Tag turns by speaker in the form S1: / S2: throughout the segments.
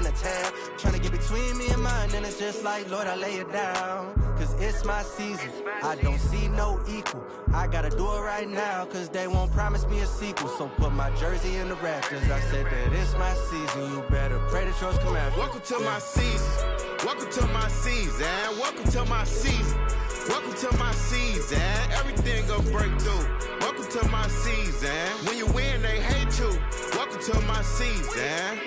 S1: the tab. Trying to get between me and mine, and it's just like, Lord, I lay it down. Cause it's my season, I don't see no equal. I gotta do it right now, cause they won't promise me a sequel. So put my jersey in the rafters, I said that it's my season. You better pray that yours come after.
S2: Welcome to my season, welcome to my season, welcome to my season. Welcome to my season, everything gon' break through. Welcome to my season, when you win they hate you. Welcome to my season.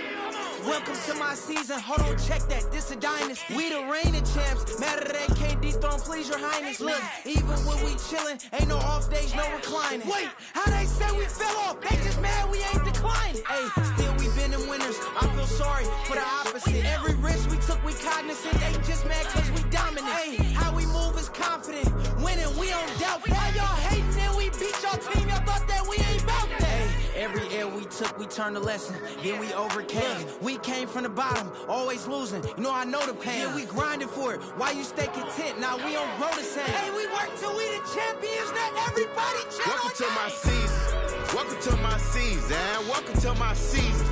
S3: Welcome to my season, hold on, check that, this a dynasty. We the reigning champs, mad that they can't dethrone, please your highness. Look, even when we chillin', ain't no off days, no reclining. Wait, how they say we fell off? They just mad we ain't declining. Hey, still we been in winners, I feel sorry for the opposite. Every risk we took, we cognizant, they just mad cause we dominant. Hey, how we move is confident, winning, we don't doubt. Why y'all hating and we beat y'all team, y'all thought that we ain't bout that. Hey, every L we took, we turned a lesson, then we overcame. We came from the bottom, always losing. You know I know the pain. Yeah, we grinding for it. Why you stay content? Now we don't grow the same. Hey, we work till we the champions. Not everybody chill.
S2: Welcome to my season. Welcome to my season. Welcome to my season.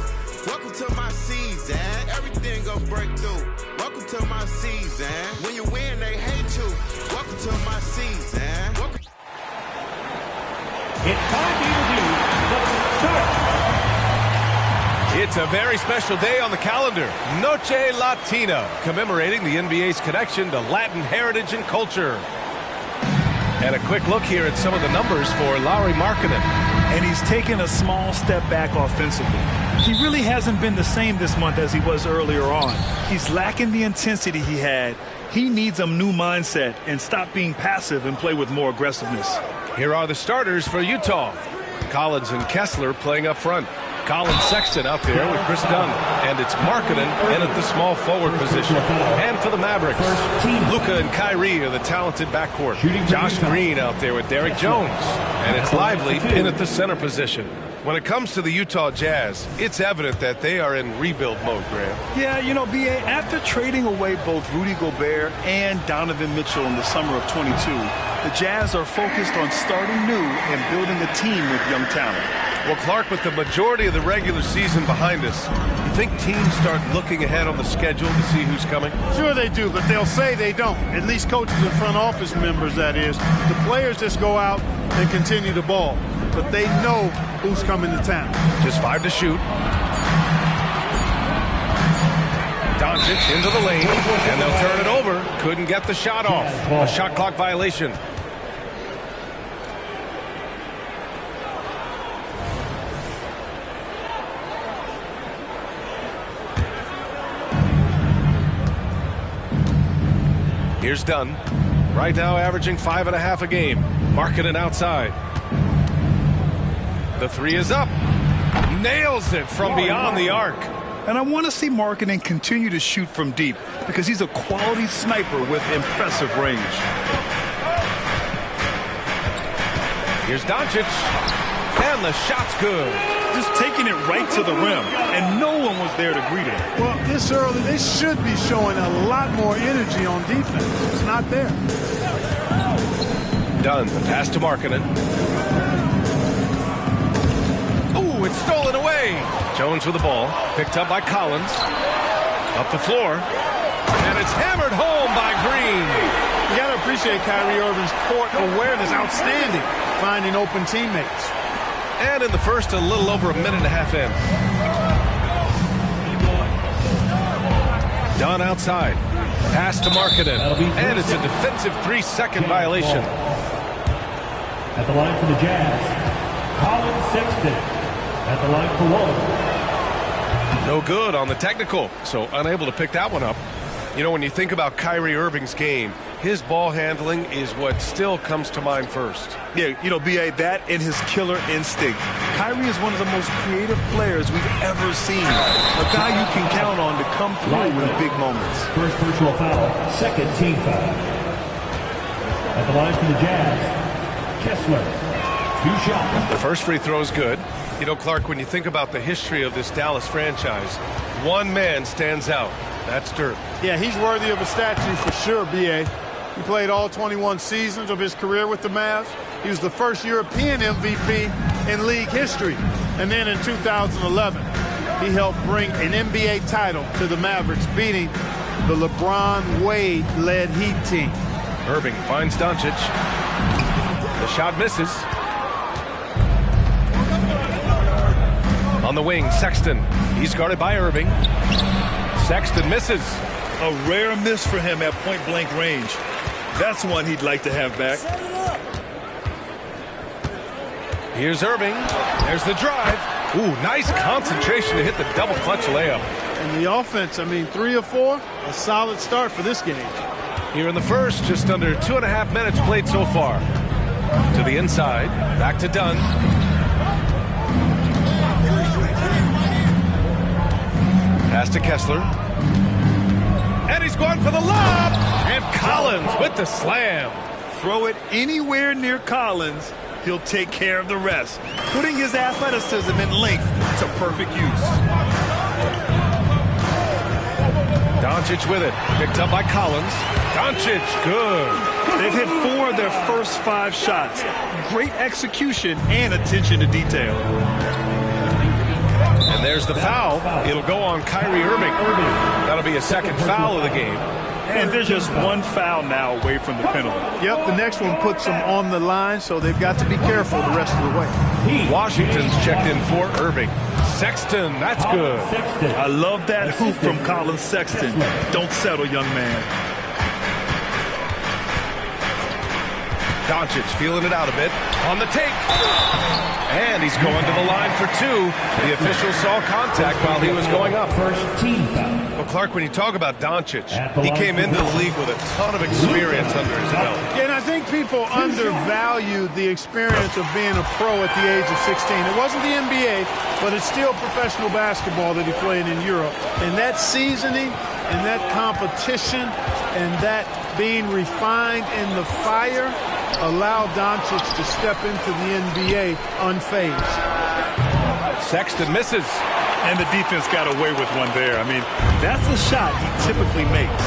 S2: Welcome to my season. Everything gon' break through. Welcome to my season. When you win, they hate you. Welcome to my season. Welcome.
S4: It's time to introduce the start.
S5: It's a very special day on the calendar, Noche Latina, commemorating the NBA's connection to Latin heritage and culture. And a quick look here at some of the numbers for Lauri Markkanen.
S6: And he's taken a small step back offensively. He really hasn't been the same this month as he was earlier on. He's lacking the intensity he had. He needs a new mindset and stop being passive and play with more aggressiveness.
S5: Here are the starters for Utah. Collins and Kessler playing up front. Colin Sexton out there with Chris Dunn. And it's Markkanen in at the small forward position. And for the Mavericks, Luka and Kyrie are the talented backcourt. Josh Green out there with Derek Jones. And it's Lively in at the center position. When it comes to the Utah Jazz, it's evident that they are in rebuild mode, Grant.
S6: Yeah, you know, B.A., after trading away both Rudy Gobert and Donovan Mitchell in the summer of 22, the Jazz are focused on starting new and building a team with young talent.
S5: Well, Clark, with the majority of the regular season behind us, you think teams start looking ahead on the schedule to see who's coming?
S7: Sure they do, but they'll say they don't. At least coaches and front office members, that is. The players just go out and continue to ball. But they know who's coming to town.
S5: Just 5 to shoot. Doncic into the lane, and they'll turn it over. Couldn't get the shot off. A shot clock violation. Here's Dunn. Right now averaging 5.5 a game. Markkanen outside. The three is up. Nails it from beyond the arc.
S6: And I want to see Markkanen continue to shoot from deep because he's a quality sniper with impressive range.
S5: Here's Doncic. And the shot's good.
S6: Just taking it right to the rim, and no one was there to greet him.
S7: Well, this early, they should be showing a lot more energy on defense. It's not there.
S5: Dunn, the pass to Markkanen. Ooh, it's stolen away. Jones with the ball, picked up by Collins. Up the floor, and it's hammered home by Green.
S7: You got to appreciate Kyrie Irving's court awareness, outstanding, finding open teammates.
S5: And in the first, a little over a minute and a half in. Dunn outside. Pass to Markkanen. And it's a defensive 3-second violation.
S4: At the line for the Jazz, Colin Sexton. At the line for one.
S5: No good on the technical, so unable to pick that one up. You know, when you think about Kyrie Irving's game, his ball handling is what still comes to mind first.
S6: Yeah, you know, B.A., that and his killer instinct. Kyrie is one of the most creative players we've ever seen. A guy you can count on to come through in big moments.
S4: First personal foul, second team foul. At the line for the Jazz, Kessler. 2 shots.
S5: The first free throw is good. You know, Clark, when you think about the history of this Dallas franchise, one man stands out. That's Dirk.
S7: Yeah, he's worthy of a statue for sure, B.A. He played all 21 seasons of his career with the Mavs. He was the first European MVP in league history. And then in 2011, he helped bring an NBA title to the Mavericks, beating the LeBron Wade-led Heat team.
S5: Irving finds Doncic. The shot misses. On the wing, Sexton. He's guarded by Irving. Sexton misses.
S6: A rare miss for him at point-blank range. That's one he'd like to have back.
S5: Here's Irving. There's the drive. Ooh, nice concentration to hit the double clutch layup.
S7: And the offense, I mean, 3 of 4, a solid start for this game.
S5: Here in the first, just under 2.5 minutes played so far. To the inside, back to Dunn. Pass to Kessler. And he's going for the lob! And Collins with the slam.
S6: Throw it anywhere near Collins, he'll take care of the rest, putting his athleticism and length to perfect use.
S5: Doncic with it. Picked up by Collins. Doncic, good.
S6: They've hit 4 of their first 5 shots. Great execution and attention to detail.
S5: And there's the foul. It'll go on Kyrie Irving. That'll be a second foul of the game.
S6: And they're just 1 foul now away from the penalty.
S7: Yep, the next one puts them on the line, so they've got to be careful the rest of the way.
S5: Washington's checked in for Irving. Sexton, that's good.
S6: I love that hoop from Colin Sexton. Don't settle, young man.
S5: Doncic feeling it out a bit. On the take. And he's going to the line for 2. The official saw contact while he was going up.
S4: First team foul.
S5: Well, Clark, when you talk about Doncic, he came into the league with a ton of experience under his belt.
S7: Yeah, and I think people undervalue the experience of being a pro at the age of 16. It wasn't the NBA, but it's still professional basketball that he played in Europe. And that seasoning and that competition and that being refined in the fire allowed Doncic to step into the NBA unfazed.
S5: Sexton misses.
S6: And the defense got away with one there. I mean, that's a shot he typically makes.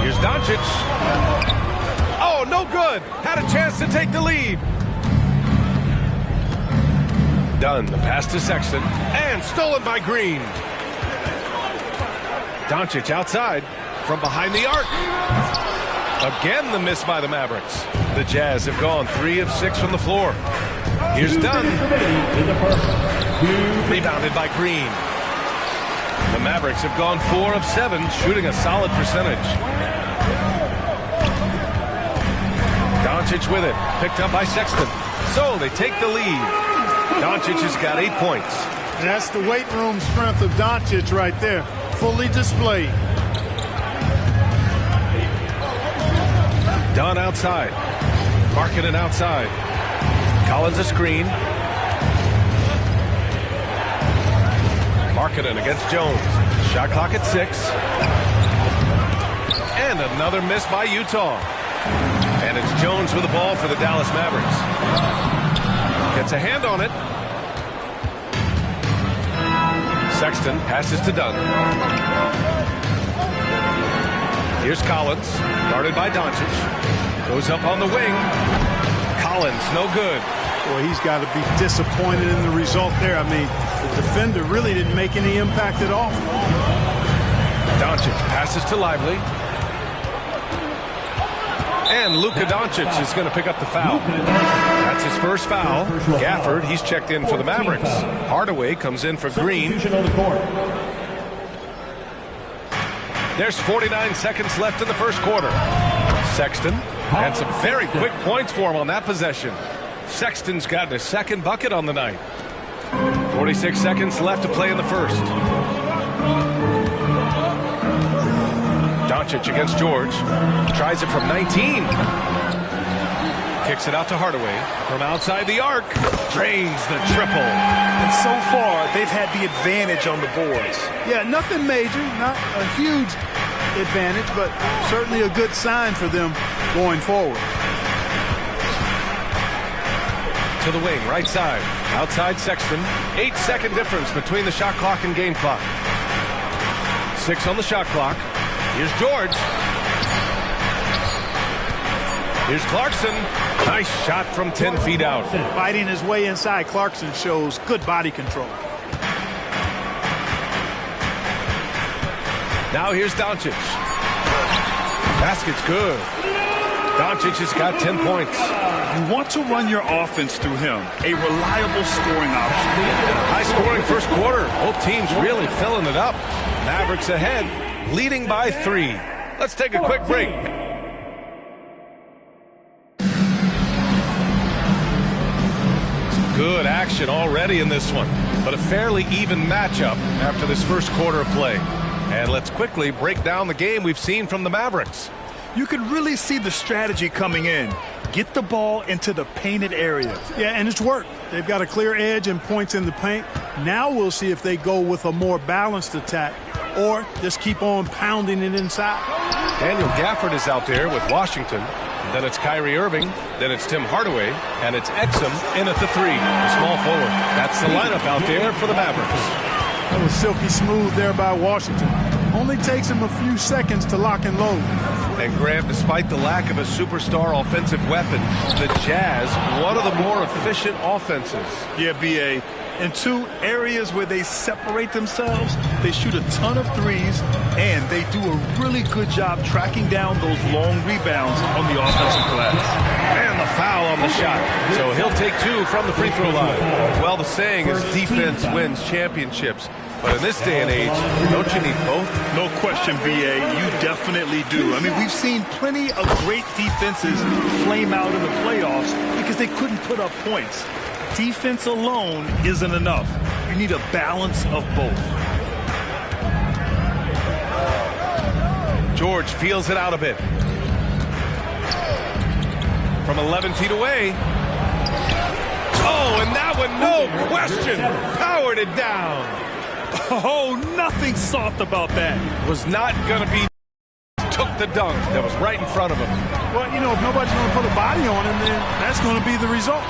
S5: Here's Doncic. Oh, no good. Had a chance to take the lead. Dunn, the pass to Sexton. And stolen by Green. Doncic outside from behind the arc. Again, the miss by the Mavericks. The Jazz have gone 3 of 6 from the floor. Here's Dunn. Rebounded by Green. The Mavericks have gone 4 of 7, shooting a solid percentage. Doncic with it. Picked up by Sexton. So they take the lead. Doncic has got 8 points.
S7: And that's the weight room strength of Doncic right there. Fully displayed.
S5: Dunn outside. Markkanen outside. Collins a screen. Markkanen against Jones. Shot clock at 6. And another miss by Utah. And it's Jones with the ball for the Dallas Mavericks. Gets a hand on it. Sexton passes to Dunn. Here's Collins, guarded by Doncic. Goes up on the wing. Collins, no good.
S7: Boy, he's got to be disappointed in the result there. I mean, the defender really didn't make any impact at all.
S5: Doncic passes to Lively. And Luka Doncic is going to pick up the foul. That's his first foul. Gafford, he's checked in for the Mavericks. Hardaway comes in for Green. There's 49 seconds left in the first quarter. Sexton had some very quick points for him on that possession. Sexton's got his second bucket on the night. 46 seconds left to play in the first. Doncic against George. Tries it from 19. Kicks it out to Hardaway. From outside the arc. Drains the triple.
S6: And so far, they've had the advantage on the boards.
S7: Yeah, nothing major. Not a huge advantage, but certainly a good sign for them going forward.
S5: To the wing, right side. Outside Sexton. 8-second difference between the shot clock and game clock. 6 on the shot clock. Here's George. Here's Clarkson. Nice shot from 10 feet out.
S7: Fighting his way inside, Clarkson shows good body control.
S5: Now here's Doncic. Basket's good. Doncic has got 10 points.
S6: You want to run your offense through him. A reliable scoring option.
S5: High-scoring first quarter. Both teams really filling it up. Mavericks ahead, leading by 3. Let's take a quick break. Some good action already in this one, but a fairly even matchup after this first quarter of play. And let's quickly break down the game we've seen from the Mavericks.
S6: You can really see the strategy coming in. Get the ball into the painted area.
S7: Yeah, and it's worked. They've got a clear edge and points in the paint. Now we'll see if they go with a more balanced attack or just keep on pounding it inside.
S5: Daniel Gafford is out there with Washington. Then it's Kyrie Irving. Then it's Tim Hardaway. And it's Exum in at the 3, the small forward. That's the lineup out there for the Mavericks.
S7: That was silky smooth there by Washington. Only takes him a few seconds to lock and load.
S5: And Grant, despite the lack of a superstar offensive weapon, the Jazz, one of the more efficient offenses.
S6: Yeah, B.A. In 2 areas where they separate themselves, they shoot a ton of threes, and they do a really good job tracking down those long rebounds on the offensive glass.
S5: And the foul on the shot. So he'll take 2 from the free throw line. Well, the saying is defense wins championships. But in this day and age, don't you need both?
S6: No question, B.A. You definitely do. I mean, we've seen plenty of great defenses flame out in the playoffs because they couldn't put up points. Defense alone isn't enough. You need a balance of both.
S5: George feels it out a bit. From 11 feet away. Oh, and that one, no question, powered it down.
S6: Oh, nothing soft about that.
S5: Was not going to be. Took the dunk that was right in front of him.
S7: Well, you know, if nobody's going to put a body on him, then that's going to be the result.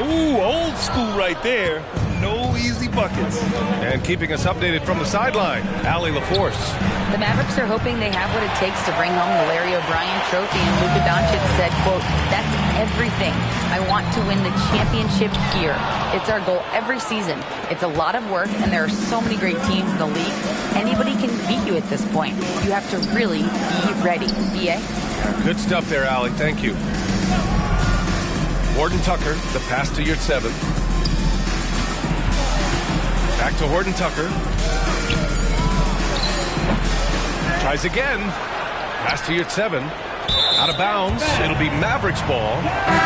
S6: Ooh, old school right there. No easy buckets.
S5: And keeping us updated from the sideline, Allie LaForce.
S8: The Mavericks are hoping they have what it takes to bring home the Larry O'Brien trophy, and Luka Doncic said, quote, "That's everything. I want to win the championship here. It's our goal every season. It's a lot of work, and there are so many great teams in the league. Anybody can beat you at this point. You have to really be ready." B.A.?
S5: Good stuff there, Allie. Thank you. Horton Tucker, the pass to Yurtseven. Back to Horton Tucker. Tries again. Pass to Yurtseven. Out of bounds. It'll be Mavericks ball.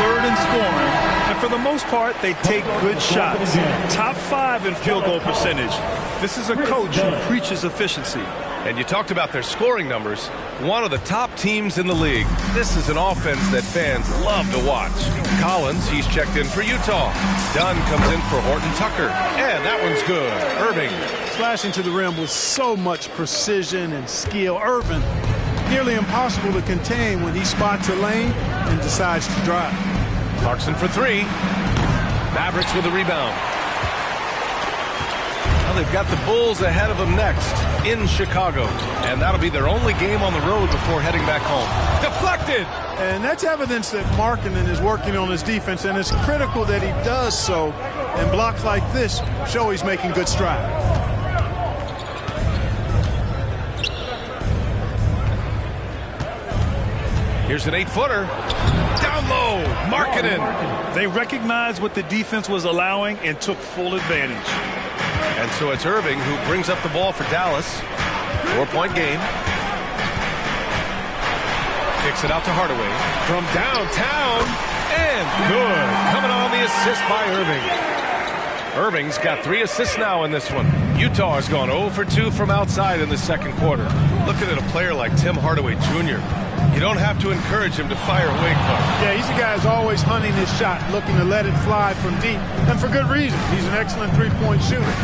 S6: 3rd and scoring. And for the most part, they take good shots. Top 5 in field goal percentage. This is a coach who preaches efficiency.
S5: And you talked about their scoring numbers. One of the top teams in the league. This is an offense that fans love to watch. Collins, he's checked in for Utah. Dunn comes in for Horton Tucker. And that one's good. Irving.
S7: Slashing to the rim with so much precision and skill. Irving, nearly impossible to contain when he spots a lane and decides to drive.
S5: Clarkson for 3. Mavericks with a rebound. Well, they've got the Bulls ahead of them next in Chicago. And that'll be their only game on the road before heading back home. Deflected!
S7: And that's evidence that Markkanen is working on his defense, and it's critical that he does so. And blocks like this show he's making good strides.
S5: Here's an 8-footer. Down low, Markkanen.
S6: They recognized what the defense was allowing and took full advantage.
S5: And so it's Irving who brings up the ball for Dallas. 4-point game. Kicks it out to Hardaway. From downtown. And good. Coming on the assist by Irving. Irving's got 3 assists now in this one. Utah has gone 0 for 2 from outside in the second quarter. Looking at a player like Tim Hardaway Jr., you don't have to encourage him to fire away, Clark.
S7: Yeah, he's a guy who's always hunting his shot, looking to let it fly from deep, and for good reason. He's an excellent three-point shooter.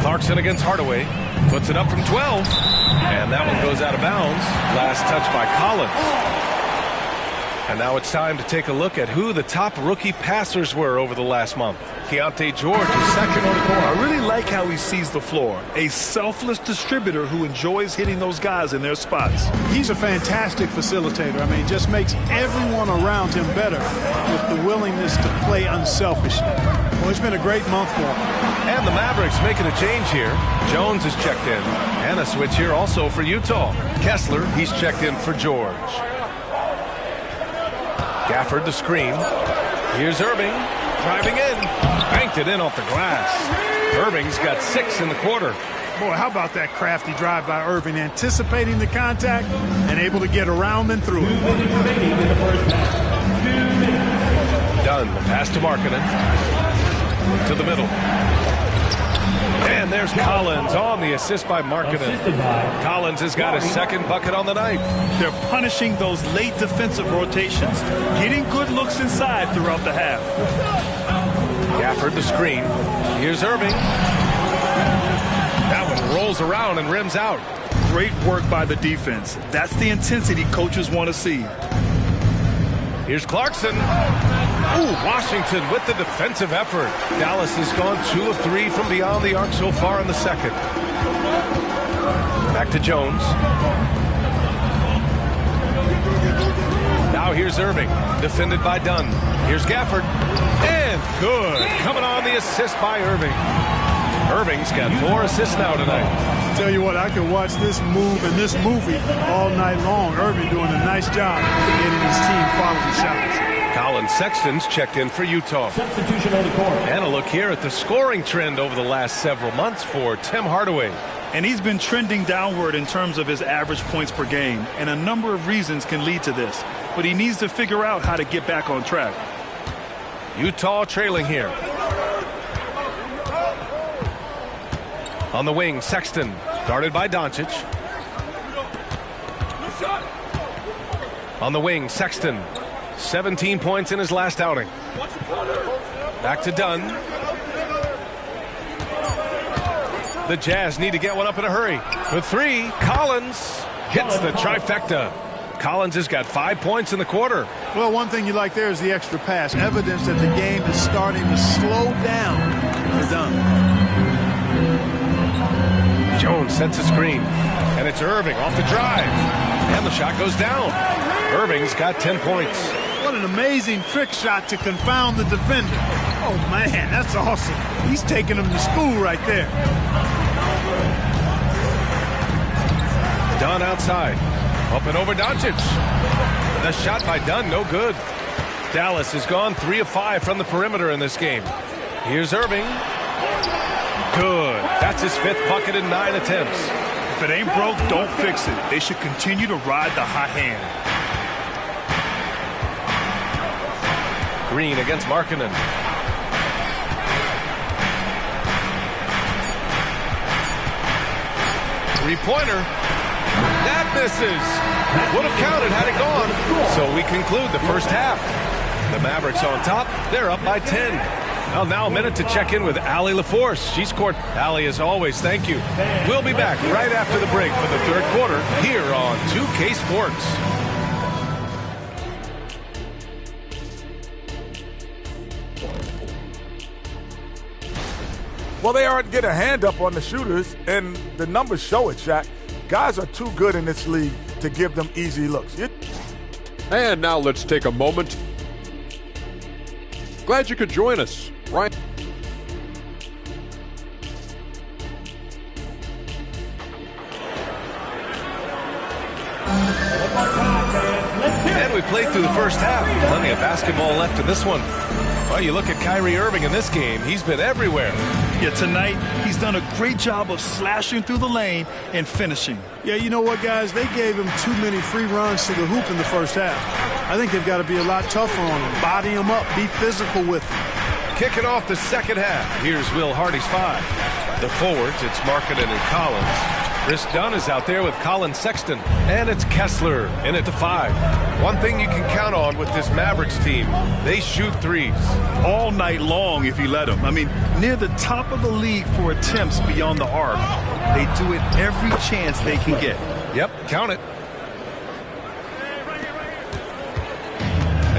S5: Clarkson against Hardaway. Puts it up from 12. And that one goes out of bounds. Last touch by Collins. And now it's time to take a look at who the top rookie passers were over the last month. Keontae George is second.
S6: I really like how he sees the floor. A selfless distributor who enjoys hitting those guys in their spots.
S7: He's a fantastic facilitator. I mean, just makes everyone around him better with the willingness to play unselfishly. Well, it's been a great month for him.
S5: And the Mavericks making a change here. Jones is checked in. And a switch here also for Utah. Kessler, he's checked in for George. Gafford the screen. Here's Irving. Driving in. Banked it in off the glass. Irving's got 6 in the quarter.
S7: Boy, how about that crafty drive by Irving, anticipating the contact and able to get around and through it.
S5: Dunn, the pass to Markkanen. To the middle. And there's Collins on the assist by Markkanen. Collins has got his second bucket on the night.
S6: They're punishing those late defensive rotations, getting good looks inside throughout the half.
S5: Gafford the screen. Here's Irving. That one rolls around and rims out.
S6: Great work by the defense. That's the intensity coaches want to see.
S5: Here's Clarkson. Ooh, Washington with the defensive effort. Dallas has gone 2 of 3 from beyond the arc so far in the second. Back to Jones. Now here's Irving, defended by Dunn. Here's Gafford. And good. Coming on the assist by Irving. Irving's got 4 assists now tonight.
S7: Tell you what, I could watch this move and this movie all night long. Irving doing a nice job getting his team quality shots.
S5: Colin Sexton's checked in for Utah.
S4: Substitution on the court.
S5: And a look here at the scoring trend over the last several months for Tim Hardaway.
S6: And he's been trending downward in terms of his average points per game. And a number of reasons can lead to this. But he needs to figure out how to get back on track.
S5: Utah trailing here. On the wing, Sexton. Guarded by Doncic. On the wing, Sexton. 17 points in his last outing. Back to Dunn. The Jazz need to get one up in a hurry. For 3, Collins hits the trifecta. Collins has got 5 points in the quarter.
S7: Well, one thing you like there is the extra pass. Evidence that the game is starting to slow down for Dunn.
S5: Jones sets a screen. And it's Irving off the drive. And the shot goes down. Irving's got 10 points.
S7: What an amazing trick shot to confound the defender. Oh, man, that's awesome. He's taking him to school right there.
S5: Dunn outside. Up and over Doncic. The shot by Dunn, no good. Dallas has gone 3 of 5 from the perimeter in this game. Here's Irving. Good. That's his 5th bucket in 9 attempts.
S6: If it ain't broke, don't fix it. They should continue to ride the hot hand.
S5: Green against Markkanen. Three-pointer. That misses. Would have counted had it gone. So we conclude the first half. The Mavericks on top. They're up by 10. Well, now a minute to check in with Allie LaForce. She scored. Allie, as always, thank you. We'll be back right after the break for the third quarter here on 2K Sports.
S9: Well, they aren't getting a hand up on the shooters, and the numbers show it, Shaq. Guys are too good in this league to give them easy looks.
S10: And now let's take a moment. Glad you could join us. Right.
S5: And we played through the first half. Plenty of basketball left in this one. Well, you look at Kyrie Irving in this game. He's been everywhere.
S6: Yeah, tonight he's done a great job of slashing through the lane and finishing.
S7: Yeah, you know what, guys? They gave him too many free runs to the hoop in the first half. I think they've got to be a lot tougher on him. Body him up. Be physical with him.
S5: Kicking off the second half. Here's Will Hardy's 5. The forwards, it's Markkanen and Collins. Chris Dunn is out there with Colin Sexton. And it's Kessler in at the 5. One thing you can count on with this Mavericks team, they shoot threes.
S6: All night long if you let them. I mean, near the top of the league for attempts beyond the arc. They do it every chance they can get.
S5: Yep, count it.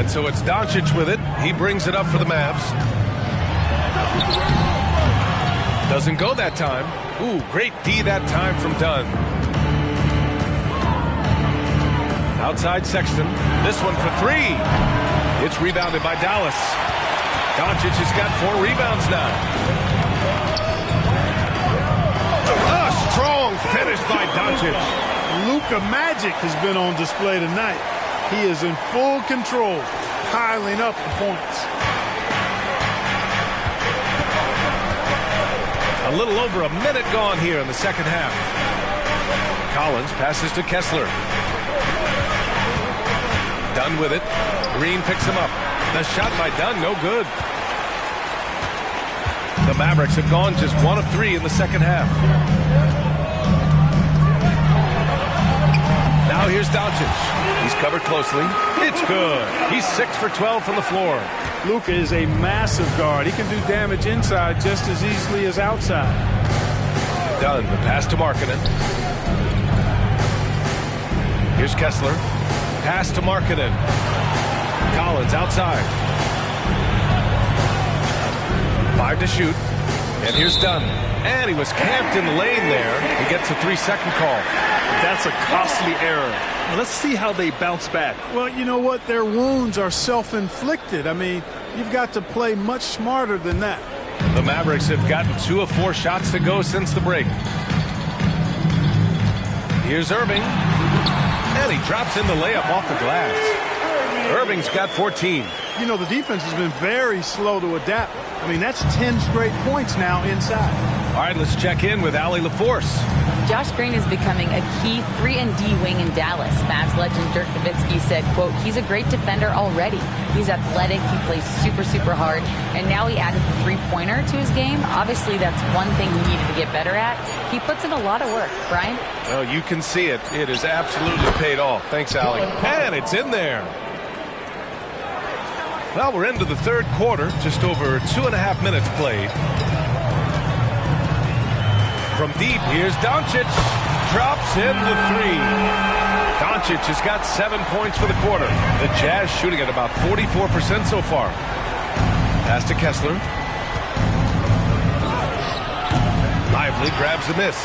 S5: And so it's Doncic with it. He brings it up for the Mavs. Doesn't go that time. Ooh, great D that time from Dunn. Outside Sexton. This one for three. It's rebounded by Dallas. Doncic has got 4 rebounds now. A strong finish by Doncic.
S7: Luka Magic has been on display tonight. He is in full control, piling up the points.
S5: A little over a minute gone here in the second half. Collins passes to Kessler. Dunn with it. Green picks him up. The shot by Dunn, no good. The Mavericks have gone just 1 of 3 in the second half. Now here's Doncic. He's covered closely. It's good. He's 6 for 12 from the floor.
S7: Luka is a massive guard. He can do damage inside just as easily as outside.
S5: Dunn, the pass to Markkanen. Here's Kessler. Pass to Markkanen. Collins outside. 5 to shoot. And here's Dunn. And he was camped in the lane there. He gets a 3-second call.
S6: That's a costly error. Let's see how they bounce back.
S7: Well, you know what? Their wounds are self-inflicted. I mean, you've got to play much smarter than that.
S5: The Mavericks have gotten 2 of 4 shots to go since the break. Here's Irving. And he drops in the layup off the glass. Irving's got 14.
S7: You know, the defense has been very slow to adapt. I mean, that's 10 straight points now inside.
S5: All right, let's check in with Allie LaForce.
S8: Josh Green is becoming a key 3-and-D wing in Dallas. Mavs legend Dirk Nowitzki said, quote, he's a great defender already. He's athletic. He plays super, super hard. And now he added the 3-pointer to his game. Obviously, that's one thing he needed to get better at. He puts in a lot of work. Brian?
S5: Well, you can see it. It has absolutely paid off. Thanks, Allie. And it's in there. Well, we're into the third quarter. Just over 2.5 minutes played. From deep, here's Doncic. Drops in the 3. Doncic has got 7 points for the quarter. The Jazz shooting at about 44% so far. Pass to Kessler. Lively grabs the miss.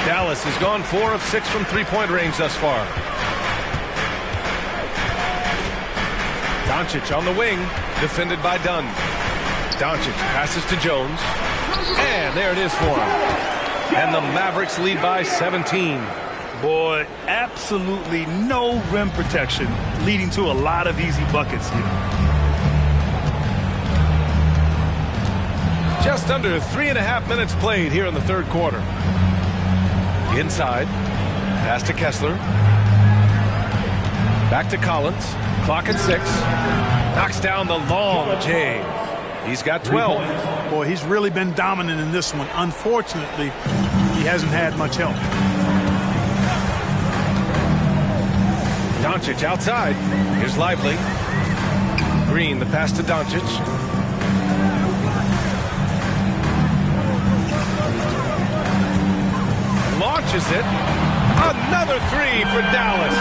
S5: Dallas has gone 4 of 6 from 3-point range thus far. Doncic on the wing, defended by Dunn. Doncic passes to Jones. And there it is for him. And the Mavericks lead by 17.
S6: Boy, absolutely no rim protection, leading to a lot of easy buckets here.
S5: Just under 3.5 minutes played here in the third quarter. Inside. Pass to Kessler. Back to Collins. Clock at 6. Knocks down the long J. He's got 12.
S7: Boy, he's really been dominant in this one. Unfortunately, he hasn't had much help.
S5: Doncic outside. Here's Lively. Green, the pass to Doncic. Launches it. Another 3 for Dallas.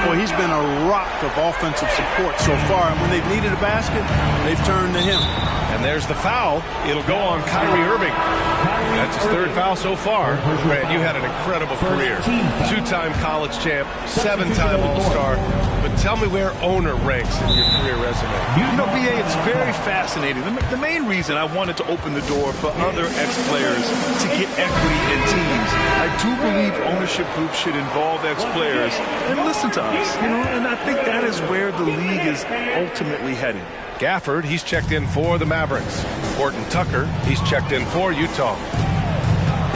S7: Boy, he's been a rock of offensive support so far, and when they've needed a basket, they've turned to him.
S5: And there's the foul. It'll go on Kyrie Irving. That's his 3rd foul so far. Grant, you had an incredible career. 2-time college champ, 7-time All-Star. But tell me where owner ranks in your career resume.
S6: You know, BA, it's very fascinating. The main reason I wanted to open the door for other ex-players to get equity in teams. I do believe ownership groups should involve ex-players and listen to us. You know, and I think that is where the league is ultimately heading.
S5: Gafford, he's checked in for the Mavericks. Horton Tucker, he's checked in for Utah.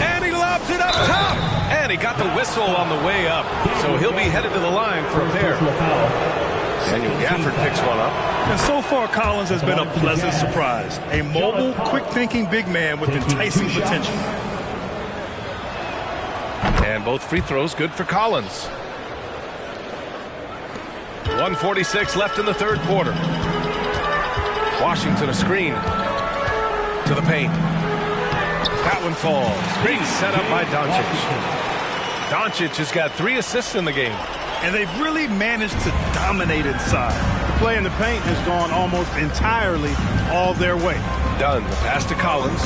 S5: And he lobs it up top. And he got the whistle on the way up. So he'll be headed to the line for a pair. Daniel Gafford picks one up.
S6: And so far, Collins has been a pleasant surprise. A mobile, quick-thinking big man with enticing potential.
S5: And both free throws good for Collins. 1:46 left in the third quarter. Washington a screen to the paint. That one falls. Great setup by Doncic. Doncic has got 3 assists in the game.
S6: And they've really managed to dominate inside.
S7: play in the paint has gone almost entirely all their way.
S5: Dunn, the pass to Collins.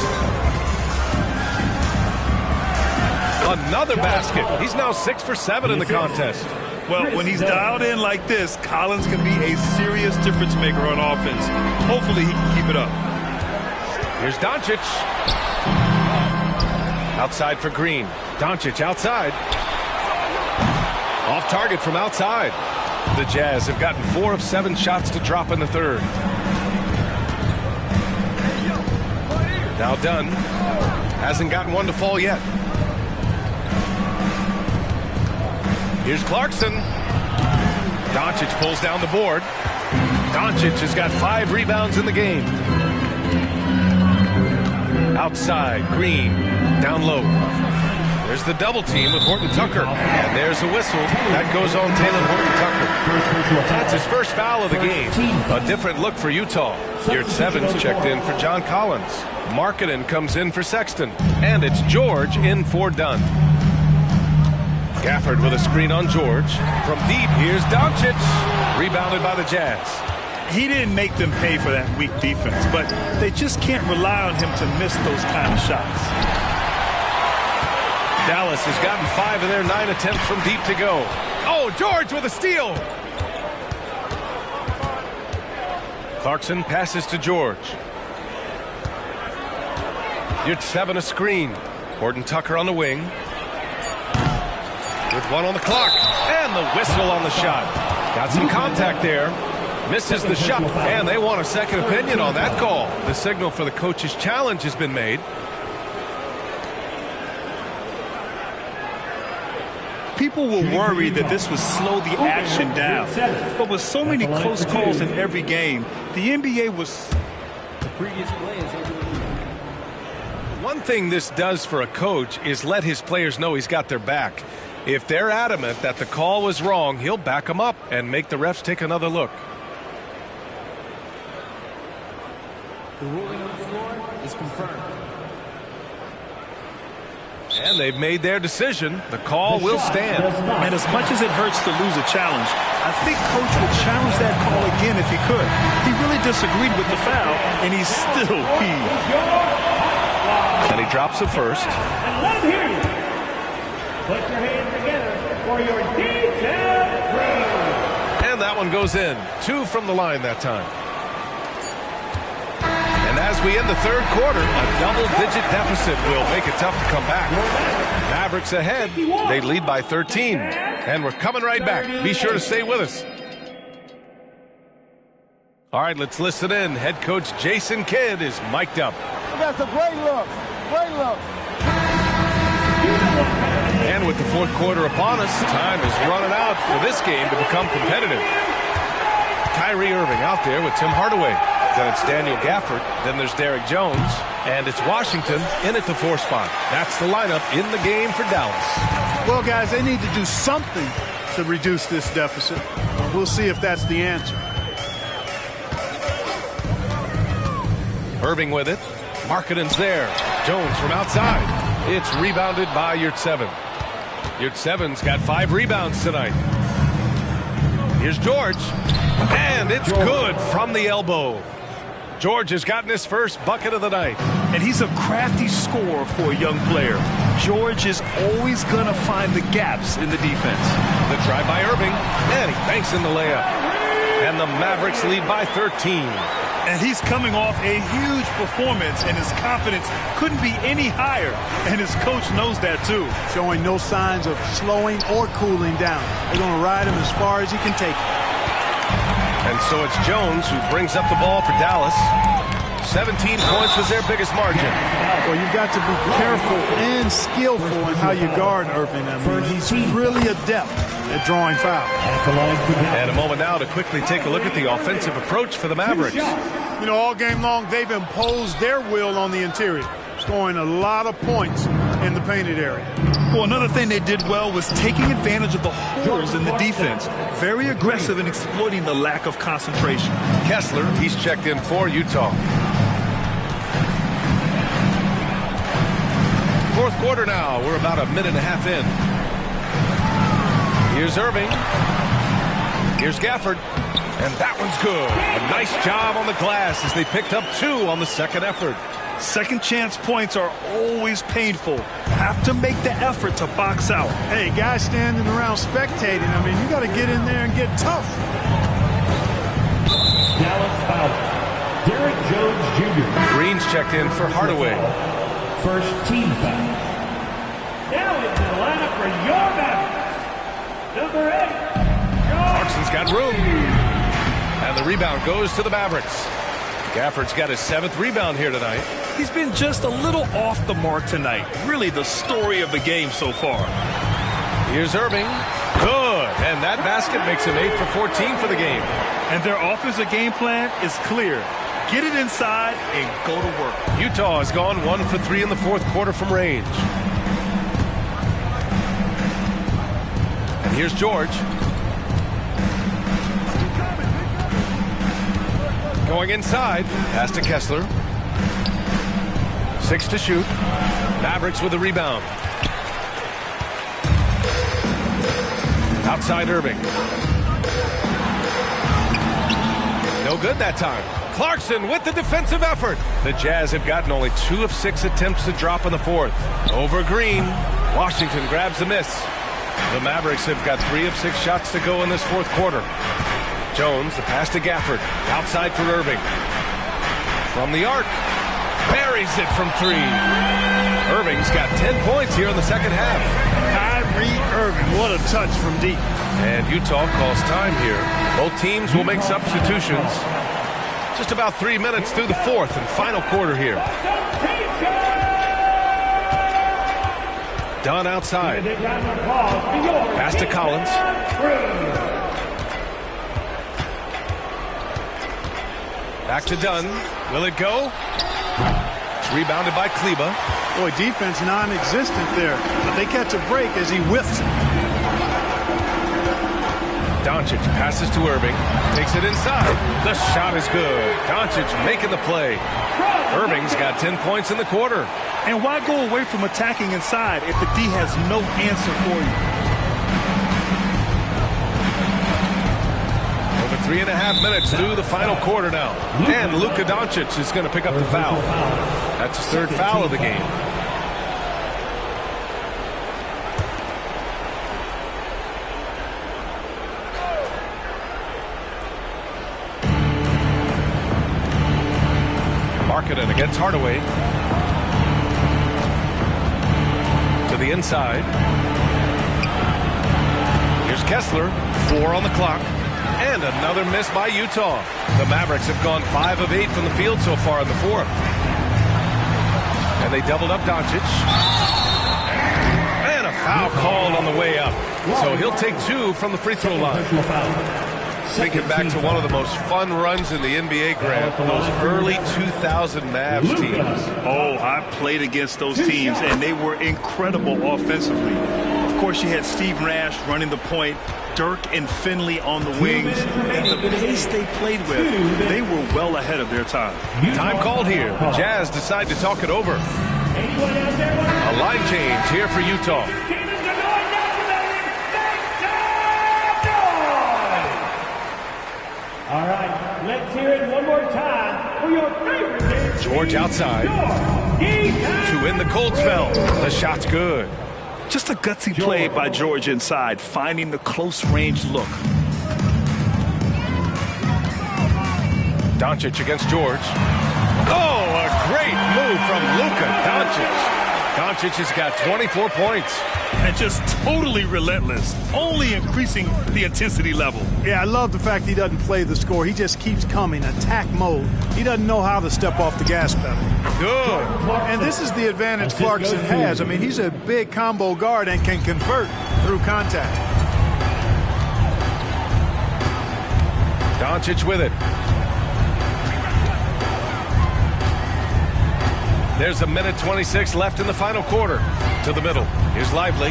S5: Another basket. He's now 6 for 7 in the contest.
S6: Well, when he's dialed in like this, Collins can be a serious difference maker on offense. Hopefully he can keep it up.
S5: Here's Doncic. Outside for Green. Doncic outside. Off target from outside. The Jazz have gotten 4 of 7 shots to drop in the third. Now Dunn. Hasn't gotten one to fall yet. Here's Clarkson. Doncic pulls down the board. Doncic has got 5 rebounds in the game. Outside, Green, down low. There's the double team with Horton Tucker. And there's a whistle. That goes on Taylor Horton Tucker. That's his first foul of the game. A different look for Utah. Yurt-Seven's checked in for John Collins. Markkanen comes in for Sexton. And it's George in for Dunn. Gafford with a screen on George. From deep, here's Doncic. Rebounded by the Jazz.
S6: He didn't make them pay for that weak defense, but they just can't rely on him to miss those kind of shots.
S5: Dallas has gotten 5 of their 9 attempts from deep to go. Oh, George with a steal. Clarkson passes to George. Yurt-Seven a screen. Horton Tucker on the wing. With 1 on the clock. And the whistle on the shot. Got some contact there. Misses the shot. And they want a second opinion on that call. The signal for the coach's challenge has been made.
S6: People were worried that this would slow the action down. But with so many close calls in every game, the NBA was...
S4: The previous play is over.
S5: One thing this does for a coach is let his players know he's got their back. If they're adamant that the call was wrong, he'll back them up and make the refs take another look.
S4: The ruling on the floor is confirmed.
S5: And they've made their decision. The call will stand.
S6: And as much as it hurts to lose a challenge, I think Coach would challenge that call again if he could. He really disagreed with the foul, and he's still peeved.
S5: And he drops it first.
S4: And let him hear you. Put your hands together for your detailed play.
S5: And that one goes in. 2 from the line that time. And as we end the third quarter, a double-digit deficit will make it tough to come back. Mavericks ahead. They lead by 13. And we're coming right back. Be sure to stay with us. All right, let's listen in. Head coach Jason Kidd is mic'd up.
S11: That's a great look. Great look.
S5: And with the fourth quarter upon us, time is running out for this game to become competitive. Kyrie Irving out there with Tim Hardaway. Then it's Daniel Gafford. Then there's Derrick Jones. And it's Washington in at the 4 spot. That's the lineup in the game for Dallas.
S7: Well, guys, they need to do something to reduce this deficit. We'll see if that's the answer.
S5: Irving with it. Markkanen's there. Jones from outside. It's rebounded by Yurt-Seven. Yurt-Seven's got 5 rebounds tonight. Here's George. And it's good from the elbow. George has gotten his first bucket of the night.
S6: And he's a crafty scorer for a young player. George is always going to find the gaps in the defense.
S5: The try by Irving. And he banks in the layup. And the Mavericks lead by 13.
S6: And he's coming off a huge performance, and his confidence couldn't be any higher. And his coach knows that, too.
S7: Showing no signs of slowing or cooling down. They're going to ride him as far as he can take it.
S5: And so it's Jones who brings up the ball for Dallas. 17 points was their biggest margin.
S7: Well, you've got to be careful and skillful in how you guard Irving. I mean, he's really adept at drawing fouls.
S5: And a moment now to quickly take a look at the offensive approach for the Mavericks.
S7: You know, all game long, they've imposed their will on the interior, scoring a lot of points in the painted area.
S6: Well, another thing they did well was taking advantage of the holes in the defense. Very aggressive in exploiting the lack of concentration.
S5: Kessler, he's checked in for Utah. Fourth quarter now. We're about a minute and a half in. Here's Irving. Here's Gafford. And that one's good. A nice job on the glass as they picked up 2 on the second effort.
S6: Second chance points are always painful. Have to make the effort to box out.
S7: Hey, guys standing around spectating, I mean, you got to get in there and get tough.
S4: Dallas foul. Derek Jones Jr.
S5: Green's checked in for Hardaway.
S4: First team foul. Now into the lineup for your Mavericks. Number 8.
S5: Clarkson's got room. And the rebound goes to the Mavericks. Gafford's got his 7th rebound here tonight.
S6: He's been just a little off the mark tonight. Really the story of the game so far.
S5: Here's Irving. Good. And that basket makes him 8 for 14 for the game.
S6: And their offensive game plan is clear. Get it inside and go to work.
S5: Utah has gone 1 for 3 in the 4th quarter from range. And here's George. Going inside. Pass to Kessler. 6 to shoot. Mavericks with a rebound. Outside Irving. No good that time. Clarkson with the defensive effort. The Jazz have gotten only 2 of 6 attempts to drop in the 4th. Over Green. Washington grabs the miss. The Mavericks have got 3 of 6 shots to go in this 4th quarter. Jones, the pass to Gafford. Outside for Irving. From the arc. Buries it from 3. Irving's got 10 points here in the second half.
S7: Kyrie Irving, what a touch from deep.
S5: And Utah calls time here. Both teams will make substitutions. Just about 3 minutes through the 4th and final quarter here. Dunn outside. Pass to Collins. Back to Dunn. Will it go? Rebounded by Kleba.
S7: Boy, defense non-existent there. But they catch a break as he whiffs it.
S5: Doncic passes to Irving. Takes it inside. The shot is good. Doncic making the play. Irving's got 10 points in the quarter.
S6: And why go away from attacking inside if the D has no answer for you?
S5: 3.5 minutes through the final quarter now. And Luka Doncic is going to pick up the foul. That's his 3rd foul of the game. Markkanen against Hardaway. To the inside. Here's Kessler. 4 on the clock. And another miss by Utah. The Mavericks have gone 5 of 8 from the field so far in the 4th. And they doubled up Doncic. And a foul called on the way up. So he'll take 2 from the free throw line. Thinking back to one of the most fun runs in the NBA, Grant, those early 2000 Mavs teams.
S6: Oh, I played against those teams, and they were incredible offensively. Of course, you had Steve Nash running the point, Dirk and Finley on the wings, and the pace they played with, they were well ahead of their time.
S5: Time called here. The Jazz decide to talk it over. A line change here for Utah.
S4: All right, let's hear it one more time for your favorite game.
S5: George outside. To win the cold spell. The shot's good.
S6: Just a gutsy play by George inside, finding the close-range look.
S5: Doncic against George. Oh, a great move from Luka Doncic. Doncic has got 24 points.
S6: And just totally relentless, only increasing the intensity level.
S7: Yeah, I love the fact he doesn't play the score. He just keeps coming, attack mode. He doesn't know how to step off the gas pedal.
S5: Good.
S7: And this is the advantage Clarkson has. I mean, he's a big combo guard and can convert through contact.
S5: Doncic with it. There's a minute 26 left in the final quarter. To the middle. Here's Lively.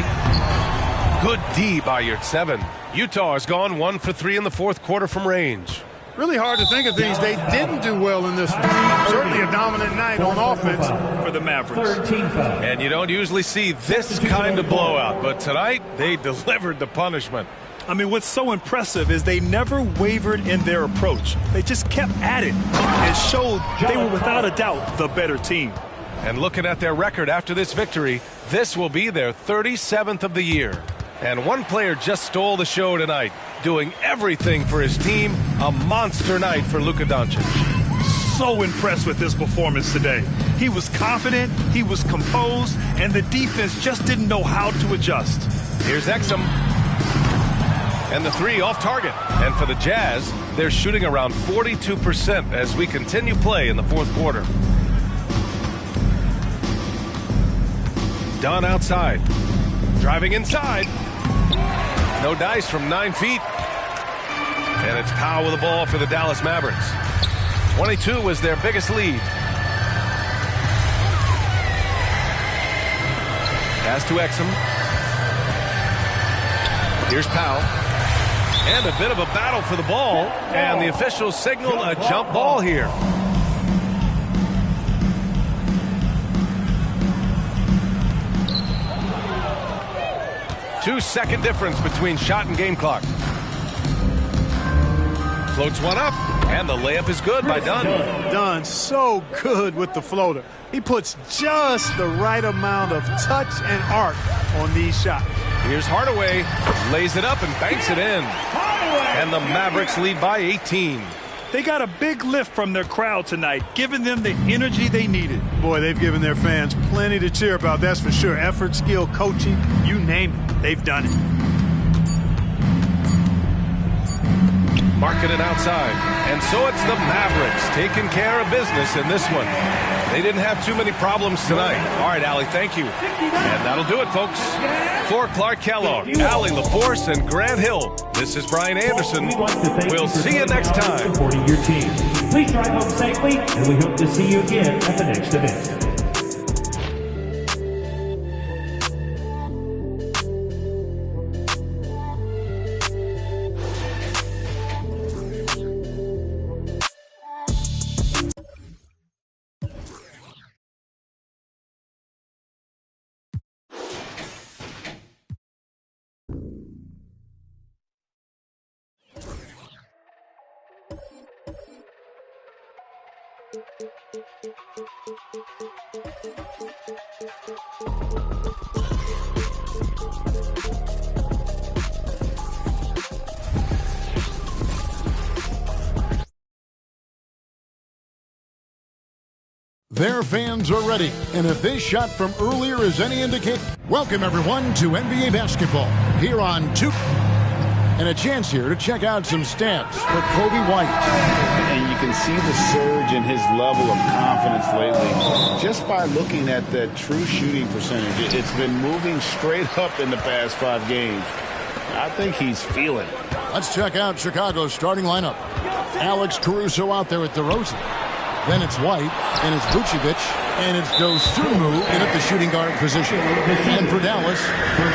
S5: Good D by Yurtseven. Utah has gone 1 for 3 in the 4th quarter from range.
S7: Really hard to think of things they didn't do well in this one. Certainly a dominant night on offense
S6: for the Mavericks.
S5: And you don't usually see this kind of blowout, but tonight they delivered the punishment.
S6: I mean, what's so impressive is they never wavered in their approach. They just kept at it and showed they were without a doubt the better team.
S5: And looking at their record after this victory, this will be their 37th of the year. And one player just stole the show tonight, doing everything for his team. A monster night for Luka Doncic.
S6: So impressed with his performance today. He was confident, he was composed, and the defense just didn't know how to adjust.
S5: Here's Exum. And the three off target. And for the Jazz, they're shooting around 42% as we continue play in the fourth quarter. Dunn outside. Driving inside. No dice from 9 feet. And it's Powell with the ball for the Dallas Mavericks. 22 was their biggest lead. Pass to Exum. Here's Powell. And a bit of a battle for the ball. And the officials signal a jump ball here. Two-second difference between shot and game clock. Floats one up, and the layup is good by Dunn.
S7: Dunn so good with the floater. He puts just the right amount of touch and arc on these shots.
S5: Here's Hardaway, lays it up and banks it in. And the Mavericks lead by 18.
S6: They got a big lift from their crowd tonight, giving them the energy they needed.
S7: Boy, they've given their fans plenty to cheer about, that's for sure. Effort, skill, coaching, you name it, they've done it.
S5: Marketing outside. And so it's the Mavericks taking care of business in this one. They didn't have too many problems tonight. All right, Allie, thank you. And that'll do it, folks. For Clark Kellogg, Allie LaForce, and Grant Hill, this is Brian Anderson. We'll see you next time.
S4: Supporting your team. Please drive home safely, and we hope to see you again at the next event.
S12: Their fans are ready, and if this shot from earlier is any indicator, welcome everyone to NBA basketball here on 2K. And a chance here to check out some stats for Kobe White.
S13: And you can see the surge in his level of confidence lately just by looking at that true shooting percentage. It's been moving straight up in the past 5 games. I think he's feeling it.
S12: Let's check out Chicago's starting lineup. Alex Caruso out there with DeRozan. Then it's White, and it's Vucevic, and it's Dosunmu in at the shooting guard position. And for Dallas,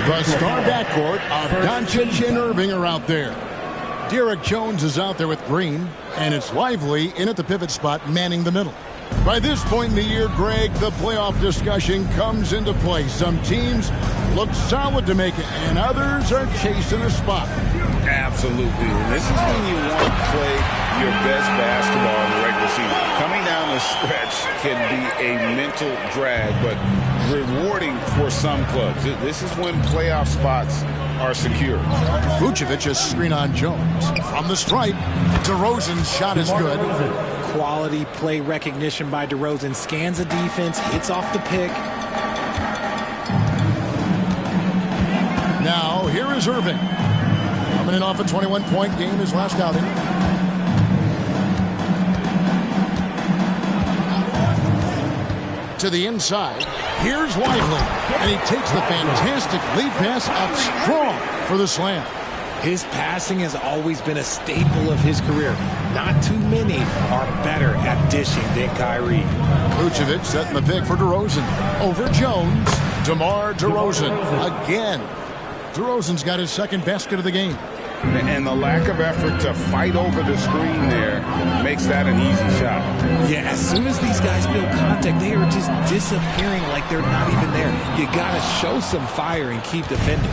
S12: the star backcourt of Doncic and Irving are out there. Derek Jones is out there with Green, and it's Lively in at the pivot spot manning the middle. By this point in the year, Greg, the playoff discussion comes into play. Some teams look solid to make it, and others are chasing a spot.
S13: Absolutely. And this is when you want to play your best basketball in the regular season. Coming down the stretch can be a mental drag, but rewarding for some clubs. This is when playoff spots are secure.
S12: Vucevic is screen on Jones. From the stripe, DeRozan's shot is good.
S14: Quality play recognition by DeRozan. Scans the defense, hits off the pick.
S12: Now, here is Irving. Coming in off a 21-point game his last outing. To the inside. Here's Lively. And he takes the fantastic lead pass up strong for the slam.
S14: His passing has always been a staple of his career. Not too many are better at dishing than Kyrie.
S12: Vucevic setting the pick for DeRozan. Over Jones. DeMar DeRozan again. DeRozan's got his second basket of the game.
S13: And the lack of effort to fight over the screen there makes that an easy shot.
S14: Yeah, as soon as these guys feel contact, they are just disappearing like they're not even there. You got to show some fire and keep defending.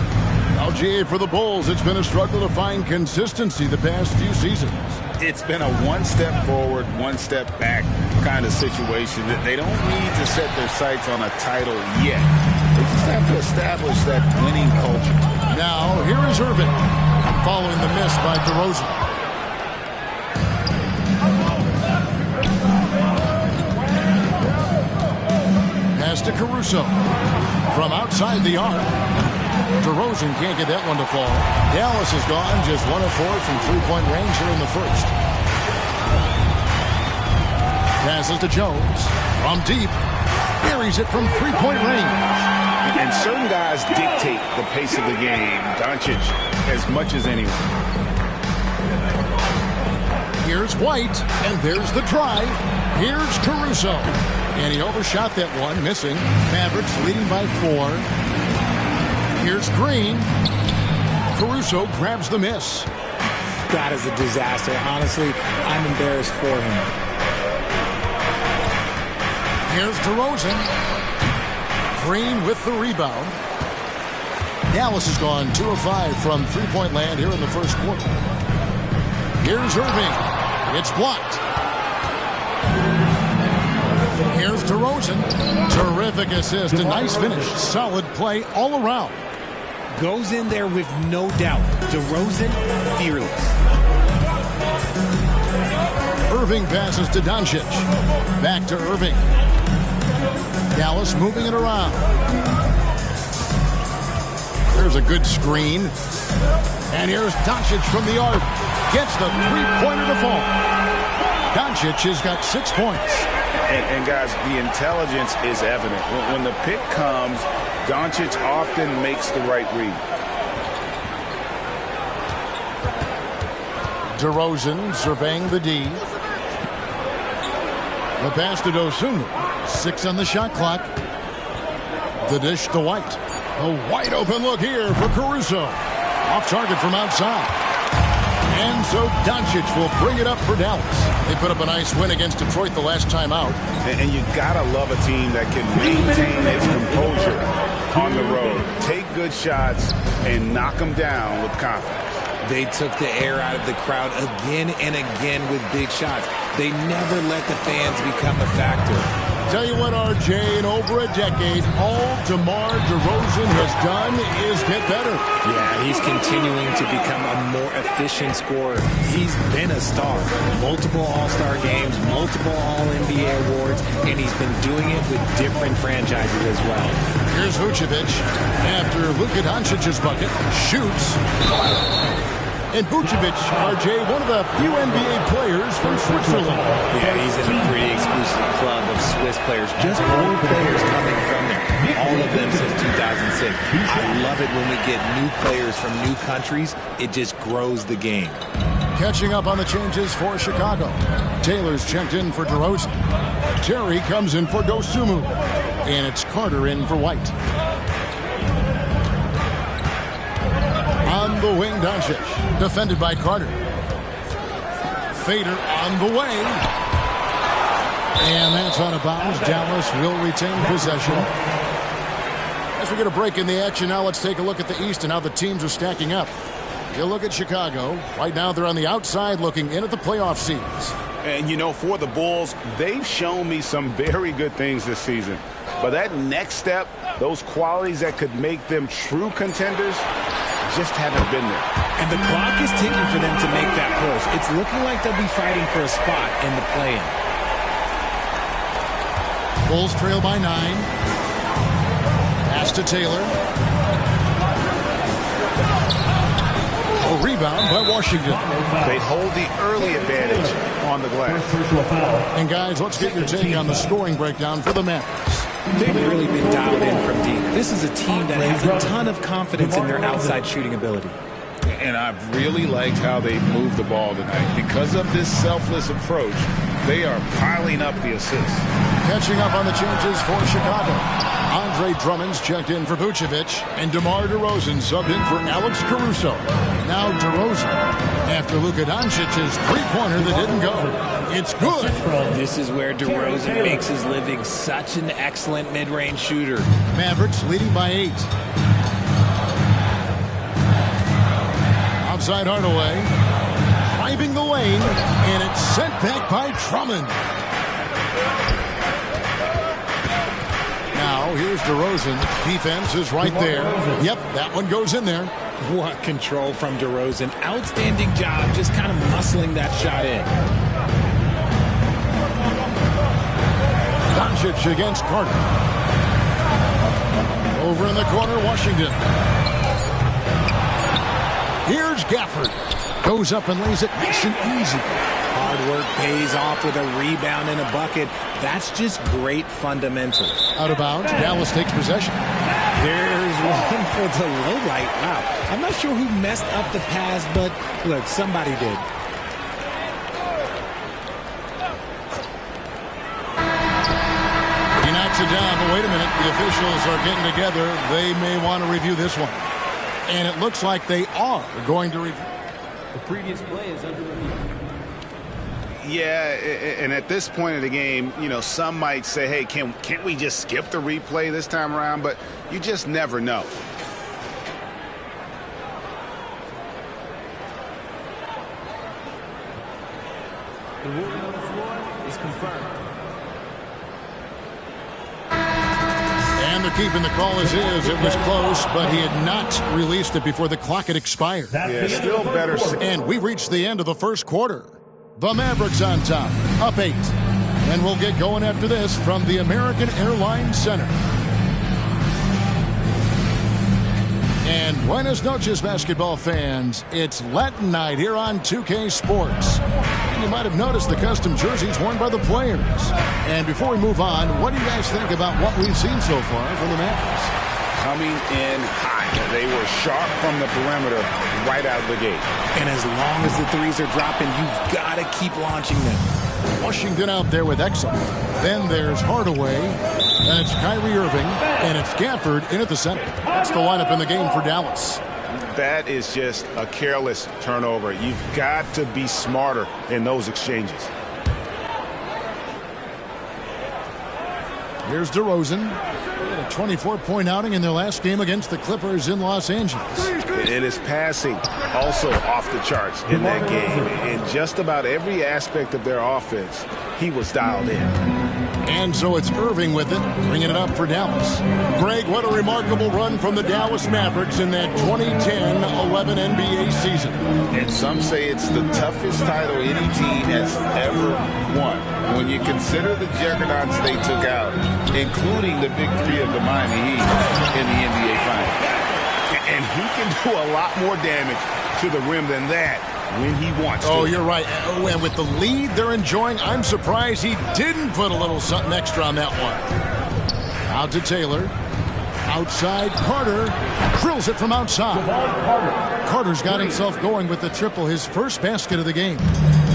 S12: LGA for the Bulls, it's been a struggle to find consistency the past few seasons.
S13: It's been a one step forward, one step back kind of situation. They don't need to set their sights on a title yet. They just have to establish that winning culture.
S12: Now, here is Irving, following the miss by DeRozan. Pass to Caruso. From outside the arc. DeRozan can't get that one to fall. Dallas is gone, just 1 of 4 from three-point range here in the first. Passes to Jones. From deep. Buries it from three-point range.
S13: And certain guys dictate the pace of the game. Doncic as much as anyone.
S12: Here's White, and there's the drive. Here's Caruso. And he overshot that one, missing. Mavericks leading by 4. Here's Green. Caruso grabs the miss.
S14: That is a disaster. Honestly, I'm embarrassed for him.
S12: Here's DeRozan. Green with the rebound. Dallas has gone 2 of 5 from three-point land here in the first quarter. Here's Irving. It's blocked. Here's DeRozan. Terrific assist. A nice finish. Solid play all around.
S14: Goes in there with no doubt. DeRozan, fearless.
S12: Irving passes to Doncic. Back to Irving. Dallas moving it around. There's a good screen. And here's Doncic from the arc. Gets the three-pointer to fall. Doncic has got 6 points.
S13: And guys, the intelligence is evident. When the pick comes, Doncic often makes the right read.
S12: DeRozan surveying the D. The pass to Dosunmu. 6 on the shot clock. The dish to White. A wide open look here for Caruso. Off target from outside. And so Doncic will bring it up for Dallas. They put up a nice win against Detroit the last time out.
S13: And you gotta love a team that can maintain its composure on the road. Take good shots and knock them down with confidence.
S14: They took the air out of the crowd again and again with big shots. They never let the fans become a factor.
S12: Tell you what, RJ, in over a decade, all DeMar DeRozan has done is get better.
S14: Yeah, he's continuing to become a more efficient scorer. He's been a star. Multiple All-Star games, multiple All-NBA awards, and he's been doing it with different franchises as well.
S12: Here's Vucevic. After Luka Doncic's bucket, shoots. And Vucevic, RJ, one of the few NBA players from Switzerland.
S14: Yeah, he's in a pretty exclusive club of Swiss players. Just 4 players coming from there. All of them since 2006. I love it when we get new players from new countries. It just grows the game.
S12: Catching up on the changes for Chicago. Taylor's checked in for DeRozan. Terry comes in for Dosunmu. And it's Carter in for White. On the wing, Doncic. Defended by Carter. Fader on the way. And that's out of bounds. Dallas will retain possession. As we get a break in the action now, let's take a look at the East and how the teams are stacking up. You look at Chicago. Right now they're on the outside looking in at the playoff seeds.
S13: And, you know, for the Bulls, they've shown me some very good things this season. But that next step, those qualities that could make them true contenders, just haven't been there.
S14: And the clock is ticking for them to make that push. It's looking like they'll be fighting for a spot in the play-in.
S12: Bulls trail by 9. Pass to Taylor. A rebound by Washington.
S13: They hold the early advantage on the glass.
S12: And guys, let's get your take on the scoring breakdown for the Mavericks.
S14: They've really been dialed in from deep. This is a team that has a ton of confidence in their outside shooting ability.
S13: And I've really liked how they moved the ball tonight. Because of this selfless approach, they are piling up the assists.
S12: Catching up on the changes for Chicago. Andre Drummond's checked in for Vucevic, and DeMar DeRozan subbed in for Alex Caruso. Now DeRozan, after Luka Doncic's three-pointer that didn't go. It's good.
S14: This is where DeRozan makes his living. Such an excellent mid-range shooter.
S12: Mavericks leading by 8. Outside Hardaway, driving the lane, and it's sent back by Drummond. Now here's DeRozan. Defense is right there. Yep, that one goes in there.
S14: What control from DeRozan. Outstanding job just kind of muscling that shot in.
S12: Doncic against Carter. Over in the corner, Washington. Here's Gafford. Goes up and lays it nice and easy.
S14: Hard work pays off with a rebound and a bucket. That's just great fundamentals.
S12: Out of bounds, Dallas takes possession.
S14: There's one for the low light. Wow. I'm not sure who messed up the pass, but look, somebody did.
S12: He knocks it down, but wait a minute. The officials are getting together. They may want to review this one. And it looks like they are going to review.
S15: The previous play is under review.
S13: Yeah, and at this point of the game, you know, some might say, hey, can't we just skip the replay this time around? But you just never know.
S15: The ruling on the floor is confirmed.
S12: And they're keeping the call as is. It was close, but he had not released it before the clock had expired.
S13: Yeah, still better.
S12: And we reached the end of the first quarter. The Mavericks on top, up 8. And we'll get going after this from the American Airlines Center. And buenas noches, basketball fans. It's Latin night here on 2K Sports. And you might have noticed the custom jerseys worn by the players. And before we move on, what do you guys think about what we've seen so far from the Mavericks?
S13: Coming in hot. They were sharp from the perimeter right out of the gate.
S14: And as long as the threes are dropping, you've got to keep launching them.
S12: Washington out there with excellent. Then there's Hardaway. And it's Kyrie Irving. And it's Gafford in at the center. That's the lineup in the game for Dallas.
S13: That is just a careless turnover. You've got to be smarter in those exchanges.
S12: Here's DeRozan. A 24-point outing in their last game against the Clippers in Los Angeles.
S13: And his passing also off the charts in that game. In just about every aspect of their offense, he was dialed in.
S12: And so it's Irving with it, bringing it up for Dallas. Greg, what a remarkable run from the Dallas Mavericks in that 2010-11 NBA season.
S13: And some say it's the toughest title any team has ever won. When you consider the juggernauts they took out, including the big three of the Miami Heat in the NBA Finals. And he can do a lot more damage to the rim than that when he wants to.
S12: Oh, you're right. And with the lead they're enjoying, I'm surprised he didn't put a little something extra on that one. Out to Taylor. Outside, Carter drills it from outside. Carter's got himself going with the triple, his first basket of the game.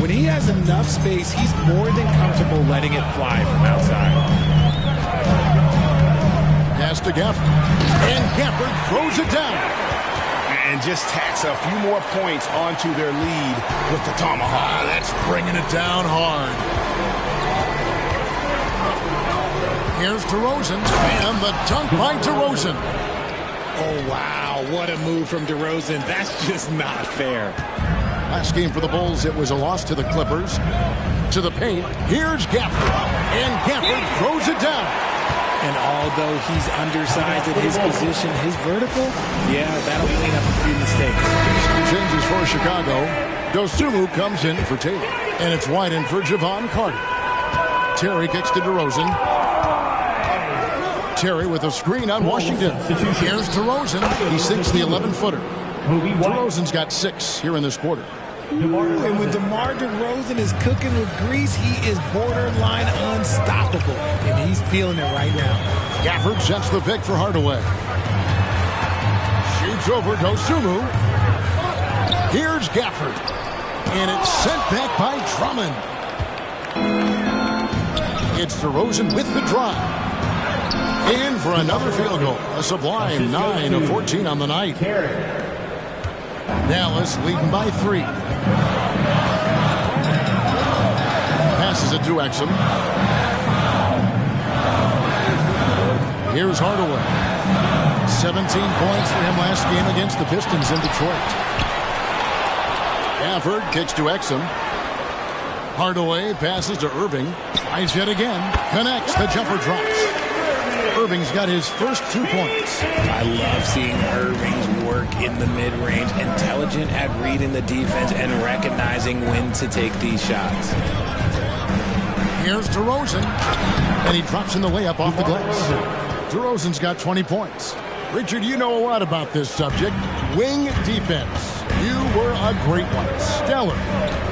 S14: When he has enough space, he's more than comfortable letting it fly from outside.
S12: Pass to Gafford. And Gafford throws it down.
S13: And just tacks a few more points onto their lead with the tomahawk.
S12: That's bringing it down hard. Here's DeRozan, and the dunk by DeRozan.
S14: Oh, wow, what a move from DeRozan. That's just not fair.
S12: Last game for the Bulls, it was a loss to the Clippers. To the paint, here's Gafford, and Gafford throws it down.
S14: And although he's undersized at his position, his vertical, yeah, that'll clean up a few mistakes.
S12: Some changes for Chicago. Dosunmu comes in for Taylor, and it's wide in for Javon Carter. Terry kicks to DeRozan. Terry with a screen on Washington. Here's DeRozan. He sinks the 11-footer. DeRozan's got 6 here in this quarter.
S14: And when DeMar DeRozan is cooking with grease, he is borderline unstoppable. And he's feeling it right now.
S12: Gafford sets the pick for Hardaway. Shoots over Dosunmu. Here's Gafford. And it's sent back by Drummond. It's DeRozan with the drive. In for another field goal. A sublime 9 of 14 on the night. Dallas leading by 3. Passes it to Exum. Here's Hardaway. 17 points for him last game against the Pistons in Detroit. Gafford kicks to Exum. Hardaway passes to Irving. Tries yet again. Connects. The jumper drops. Irving's got his first 2 points.
S14: I love seeing Irving's work in the mid-range. Intelligent at reading the defense and recognizing when to take these shots.
S12: Here's DeRozan. And he drops in the layup off the glass. DeRozan's got 20 points. Richard, you know a lot about this subject. Wing defense. You were a great one. Stellar.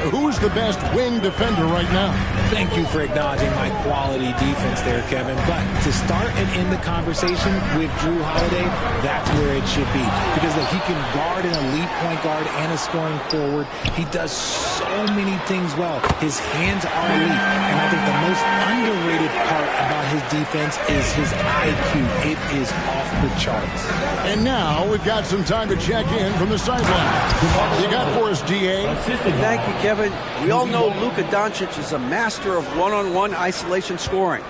S12: Who's the best wing defender right now?
S14: Thank you for acknowledging my quality defense there, Kevin. But to start and end the conversation with Drew Holiday, that's where it should be. Because he can guard an elite point guard and a scoring forward. He does so many things well. His hands are elite. And I think the most underrated part about his defense is his IQ. It is off the charts.
S12: And now we've got some time to check in from the sideline. You got for us, DA?
S16: Thank you, Kevin. We all know Luka Doncic is a master of one-on-one isolation scoring.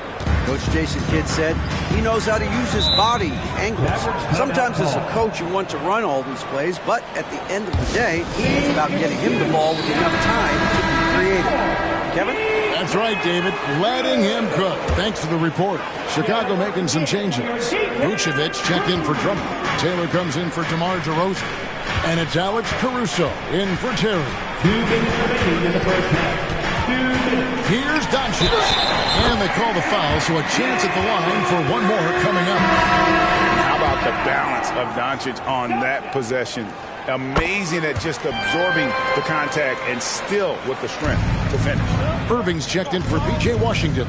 S16: Coach Jason Kidd said he knows how to use his body, angles. Sometimes as a coach, you want to run all these plays, but at the end of the day, it's about getting him the ball with enough time to be creative. Kevin?
S12: That's right, David. Letting him cook. Thanks for the report. Chicago making some changes. Vucevic checked in for Drummond. Taylor comes in for DeMar DeRozan. And it's Alex Caruso in for Terry.
S4: 2 minutes remaining in the first half.
S12: Here's Doncic. And they call the foul, so a chance at the line for one more coming up.
S13: How about the balance of Doncic on that possession? Amazing at just absorbing the contact and still with the strength to finish.
S12: Irving's checked in for P.J. Washington.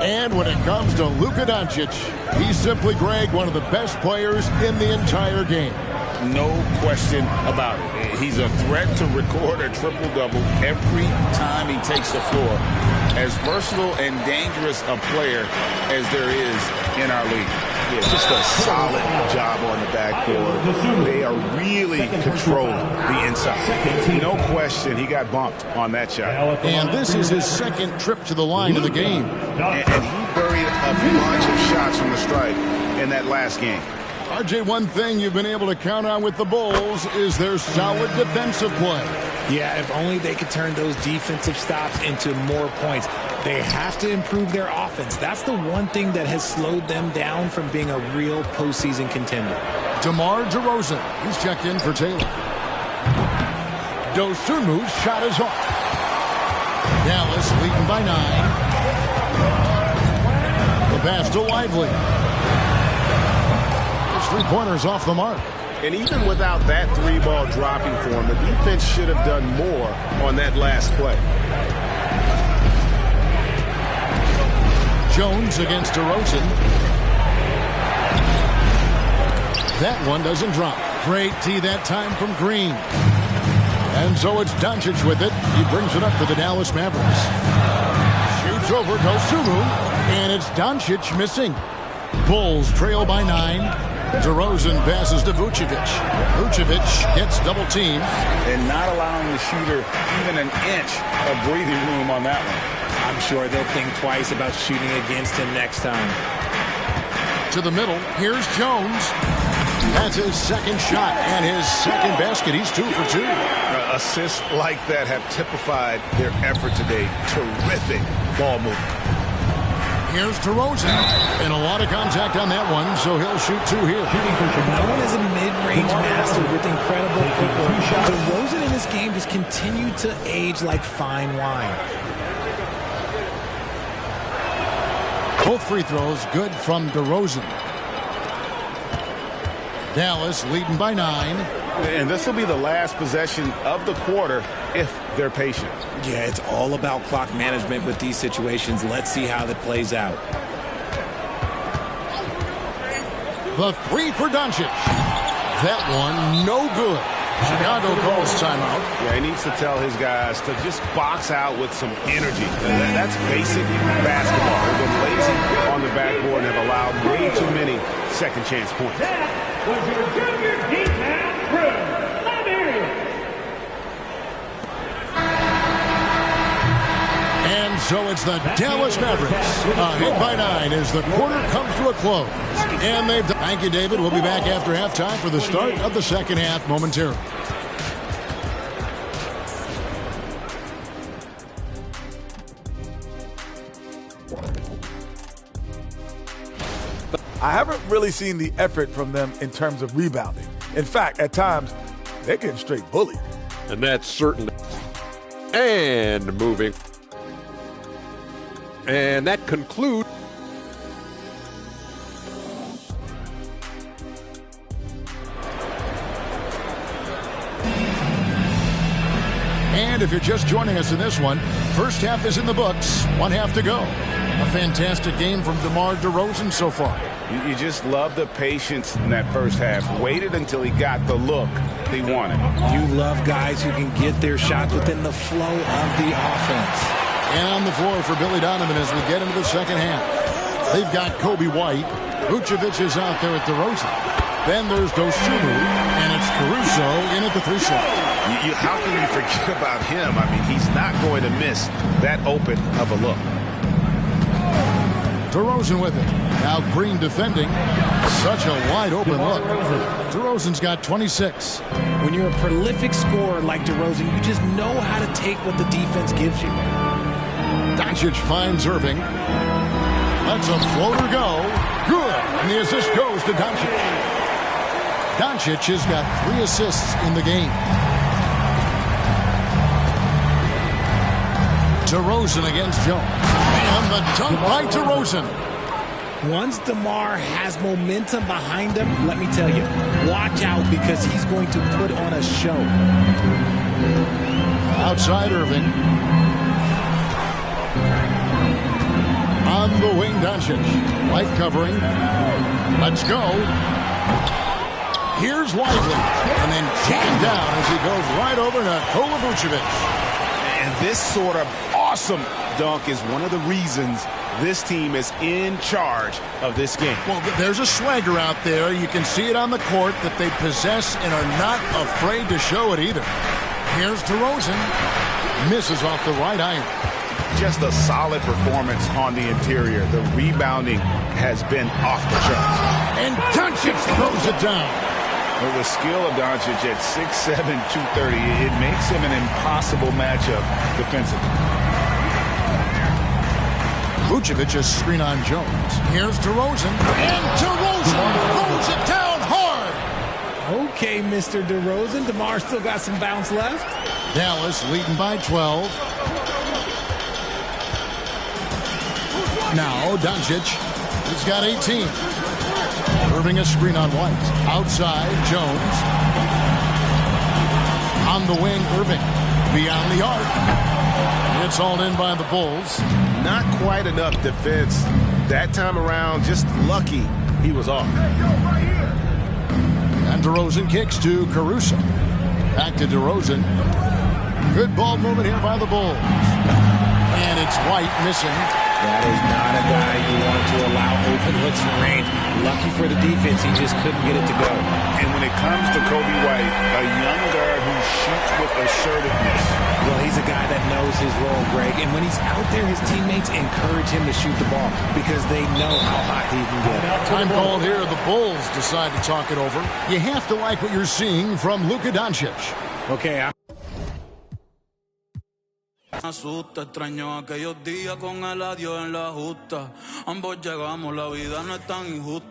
S12: And when it comes to Luka Doncic, he's simply, Greg, one of the best players in the entire game.
S13: No question about it. He's a threat to record a triple-double every time he takes the floor. As versatile and dangerous a player as there is in our league. Yeah, just a solid job on the backboard. They are really controlling the inside. No question he got bumped on that shot.
S12: And this is his second trip to the line in the game.
S13: And he buried a bunch of shots from the stripe in that last game.
S12: RJ, one thing you've been able to count on with the Bulls is their solid defensive play.
S14: Yeah, if only they could turn those defensive stops into more points. They have to improve their offense. That's the one thing that has slowed them down from being a real postseason contender.
S12: DeMar DeRozan, he's checked in for Taylor. Dosunmu's shot is off. Dallas leading by 9. The pass to Lively. 3-pointers off the mark.
S13: And even without that 3-ball dropping for him, the defense should have done more on that last play.
S12: Jones against DeRozan. That one doesn't drop. Great tee that time from Green. And so it's Doncic with it. He brings it up for the Dallas Mavericks. Shoots over Dosunmu, and it's Doncic missing. Bulls trail by 9. DeRozan passes to Vucevic. Vucevic gets double teamed.
S13: And not allowing the shooter even an inch of breathing room on that one.
S14: I'm sure they'll think twice about shooting against him next time.
S12: To the middle. Here's Jones. That's his second shot and his second basket. He's 2 for 2.
S13: Assists like that have typified their effort today. Terrific ball movement.
S12: Here's DeRozan, and a lot of contact on that one, so he'll shoot 2 here.
S14: Known as a mid-range master with incredible footwork, DeRozan in this game has continued to age like fine wine.
S12: Both free throws good from DeRozan. Dallas leading by 9.
S13: And this will be the last possession of the quarter if they're patient.
S14: Yeah, it's all about clock management with these situations. Let's see how that plays out.
S12: The 3 for Doncic. That one no good. Chicago calls timeout.
S13: Yeah, he needs to tell his guys to just box out with some energy. That's basic basketball. They've been lazy on the backboard and have allowed way way too many second chance points.
S4: That was your junior D-Town crew. Liberia.
S12: And so it's the Dallas Mavericks ahead by 9 as the quarter comes to a close. And they've done. Thank you, David. We'll be back after halftime for the start of the second half momentarily.
S9: I haven't really seen the effort from them in terms of rebounding. In fact, at times, they're getting straight bullied.
S10: And that's certainly. And moving. And that concludes.
S12: And if you're just joining us in this one, first half is in the books. 1 half to go. A fantastic game from DeMar DeRozan so far.
S13: You just love the patience in that first half. Waited until he got the look he wanted.
S14: You love guys who can get their shots within the flow of the offense.
S12: And on the floor for Billy Donovan as we get into the second half. They've got Kobe White. Vucevic is out there at DeRozan. Then there's Dosunmu, and it's Caruso in at the 3 slot.
S13: How can you forget about him? I mean, he's not going to miss that open of a look.
S12: DeRozan with it. Now Green defending. Such a wide open look. DeRozan's got 26.
S14: When you're a prolific scorer like DeRozan, you just know how to take what the defense gives you.
S12: Doncic finds Irving. Lets a floater go. Good. And the assist goes to Doncic. Doncic has got 3 assists in the game. DeRozan against Jones. And the dunk by DeRozan.
S14: Once DeMar has momentum behind him, let me tell you, watch out because he's going to put on a show.
S12: Outside Irving. On the wing, Doncic. White covering. Let's go. Here's Lively. And then jammed down as he goes right over Nikola Vucevic.
S13: And this sort of awesome dunk is one of the reasons this team is in charge of this game.
S12: Well, there's a swagger out there. You can see it on the court that they possess and are not afraid to show it either. Here's DeRozan. Misses off the right iron.
S13: Just a solid performance on the interior. The rebounding has been off the charts.
S12: And Doncic throws it down.
S13: With the skill of Doncic at 6'7", 230, it makes him an impossible matchup defensively.
S12: Vucevic is screen on Jones. Here's DeRozan. And DeRozan throws it down hard.
S14: Okay, Mr. DeRozan. DeMar still got some bounce left.
S12: Dallas leading by 12. Now Doncic. He's got 18. Irving a screen on White. Outside, Jones. On the wing, Irving. Beyond the arc. It's hauled in by the Bulls.
S13: Not quite enough defense that time around. Just lucky he was off.
S12: And DeRozan kicks to Caruso. Back to DeRozan. Good ball movement here by the Bulls. And it's White missing.
S14: That is not a guy you want to allow open looks from range. Lucky for the defense, he just couldn't get it to go.
S13: And when it comes to Kobe White, a young guard who shoots with assertiveness.
S14: Well, he's a guy that knows his role, Greg. And when he's out there, his teammates encourage him to shoot the ball because they know how hot he can get.
S12: Time called here. The Bulls decide to talk it over. You have to like what you're seeing from Luka Doncic.
S14: Okay,
S17: Asusta, extraño aquellos días con el adiós en la justa. Ambos llegamos, la vida no es tan injusta.